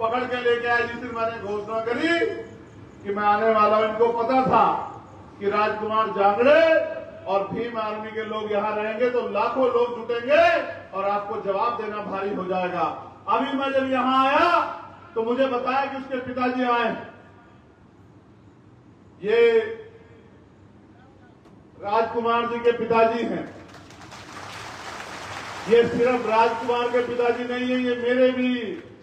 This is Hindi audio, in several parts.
पकड़ के लेके आए जिस दिन मैंने घोषणा करी कि मैं आने वाला हूं। इनको पता था कि राजकुमार जांगड़े और भीम आर्मी के लोग यहां रहेंगे तो लाखों लोग जुटेंगे और आपको जवाब देना भारी हो जाएगा। अभी मैं जब यहां आया तो मुझे बताया कि उसके पिताजी आए। ये राजकुमार जी के पिताजी हैं। ये सिर्फ राजकुमार के पिताजी नहीं है, ये मेरे भी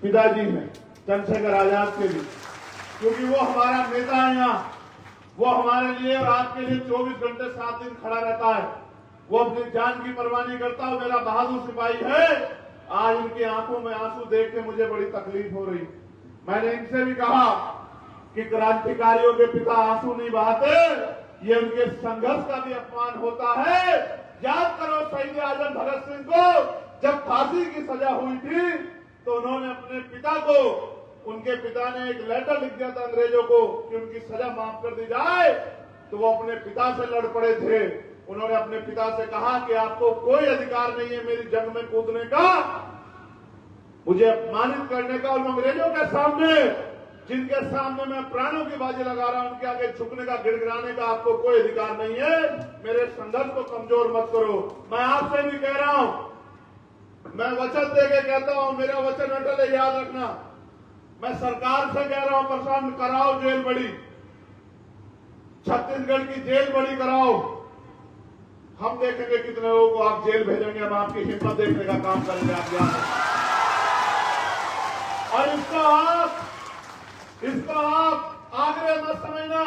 पिताजी हैं, चंद्रशेखर आजाद के भी, क्योंकि वो हमारा नेता है यहाँ। वो हमारे लिए और आपके लिए 24 घंटे 7 दिन खड़ा रहता है। वो अपनी जान की परवाह नहीं करता। वो मेरा बहादुर सिपाही है। आज इनकी आंखों में आंसू देख के मुझे बड़ी तकलीफ हो रही। मैंने इनसे भी कहा कि क्रांतिकारियों के पिता आंसू नहीं बहाते, ये उनके संघर्ष का भी अपमान होता है। याद करो शहीद आजम भगत सिंह को जब फांसी की सजा हुई थी तो उन्होंने अपने पिता को, उनके पिता ने एक लेटर लिख दिया था अंग्रेजों को कि उनकी सजा माफ कर दी जाए, तो वो अपने पिता से लड़ पड़े थे। उन्होंने अपने पिता से कहा कि आपको कोई अधिकार नहीं है मेरी जंग में कूदने का, मुझे अपमानित करने का। और अंग्रेजों के सामने, जिनके सामने मैं प्राणों की बाजी लगा रहा हूं, उनके आगे झुकने का, गिड़गिड़ाने का आपको कोई अधिकार नहीं है। मेरे संघर्ष को कमजोर मत करो। मैं आपसे भी कह रहा हूं, मैं वचन देके कहता हूं, मेरा वचन अटल है, याद रखना। मैं सरकार से कह रहा हूं, प्रशासन कराओ जेल बड़ी, छत्तीसगढ़ की जेल बड़ी कराओ। हम देखेंगे कितने लोगों को आप जेल भेजेंगे। हम आपकी हिम्मत देखने का काम करेंगे आप यहाँ। और इसको आप आग्रह मत समझना।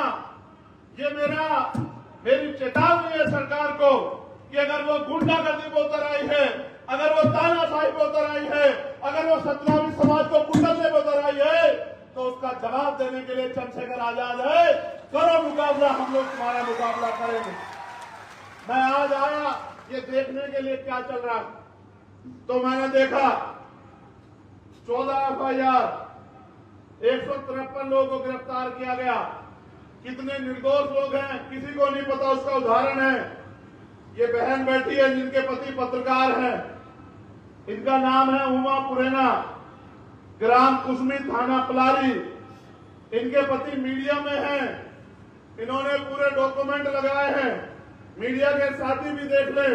ये मेरी चेतावनी है सरकार को कि अगर वो गुंडागर्दी पे उतर आई है, अगर वो तानाशाही पे उतर आई है, अगर वो सत्यावी समाज को कुचलने पे उतर आई है, तो उसका जवाब देने के लिए चंद्रशेखर आजाद है। करो मुकाबला, हम लोग तुम्हारा मुकाबला करेंगे। मैं आज आया ये देखने के लिए क्या चल रहा, तो मैंने देखा 14 FIR, 153 लोगों को गिरफ्तार किया गया। कितने निर्दोष लोग हैं किसी को नहीं पता। उसका उदाहरण है ये बहन बैठी है जिनके पति पत्रकार हैं। इनका नाम है उमा पुरेना, ग्राम कुसमी, थाना पलारी। इनके पति मीडिया में हैं। इन्होंने पूरे डॉक्यूमेंट लगाए हैं, मीडिया के साथी भी देख ले।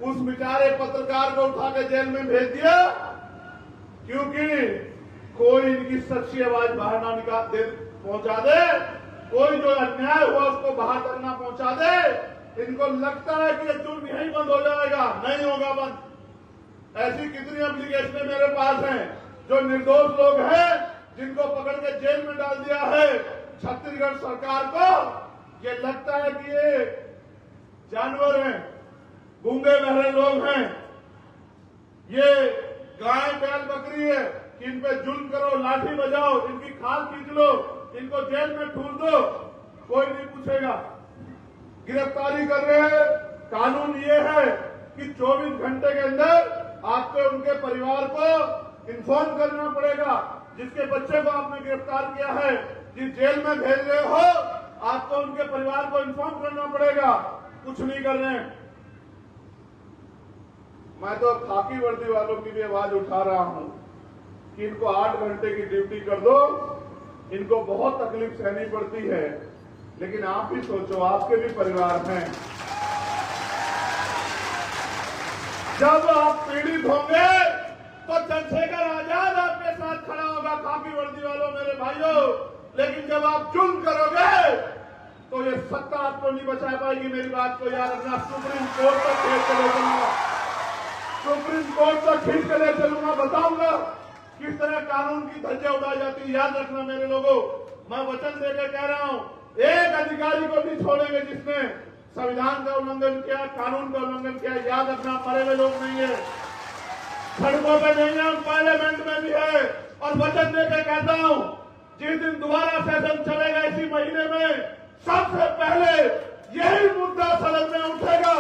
उस बेचारे पत्रकार को उठा के जेल में भेज दिया क्योंकि कोई इनकी सच्ची आवाज बाहर ना पहुंचा दे, कोई जो अन्याय हुआ उसको बाहर तक ना पहुंचा दे। इनको लगता है कि ये जुर्म यहीं बंद हो जाएगा, नहीं होगा बंद। ऐसी कितनी एप्लीकेशनें मेरे पास हैं जो निर्दोष लोग हैं जिनको पकड़ के जेल में डाल दिया है। छत्तीसगढ़ सरकार को ये लगता है कि ये जानवर हैं, गूंगे बहरे लोग हैं, ये गाय बैल बकरी है कि इन पे जुल्म करो, लाठी बजाओ, इनकी खाल खींच लो, इनको जेल में ठूस दो, कोई नहीं पूछेगा। गिरफ्तारी कर रहे हैं। कानून ये है कि 24 घंटे के अंदर आपको उनके परिवार को इन्फॉर्म करना पड़ेगा। जिसके बच्चे को आपने गिरफ्तार किया है, जिस जेल में भेज रहे हो, आपको उनके परिवार को इन्फॉर्म करना पड़ेगा। कुछ नहीं कर रहे हैं। मैं तो खाकी वर्दी वालों की भी आवाज उठा रहा हूं कि इनको 8 घंटे की ड्यूटी कर दो। इनको बहुत तकलीफ सहनी पड़ती है, लेकिन आप भी सोचो, आपके भी परिवार हैं। जब आप पीड़ित होंगे तो चंद्रशेखर आजाद आपके साथ खड़ा होगा, खाकी वर्दी वालों, मेरे भाइयों। लेकिन जब आप जुल्म करोगे तो ये सत्ता आपको नहीं बचा पाएगी। मेरी बात को याद रखना। सुप्रीम कोर्ट तक खींच के ले चलूंगा, सुप्रीम कोर्ट तक खींच के ले चलूंगा, बताऊंगा किस तरह कानून की धज्जियां उड़ाई जाती है। याद रखना मेरे लोगों, मैं वचन देकर कह रहा हूं, एक अधिकारी को नहीं छोड़ेंगे जिसने संविधान का उल्लंघन किया, कानून का उल्लंघन किया। याद रखना, मरे हुए लोग नहीं है, सड़कों पे नहीं है, पार्लियामेंट में भी है। और वचन देकर कहता हूं, जिस दिन दोबारा सेशन चलेगा इसी महीने में, सबसे पहले यही मुद्दा सदन में उठेगा।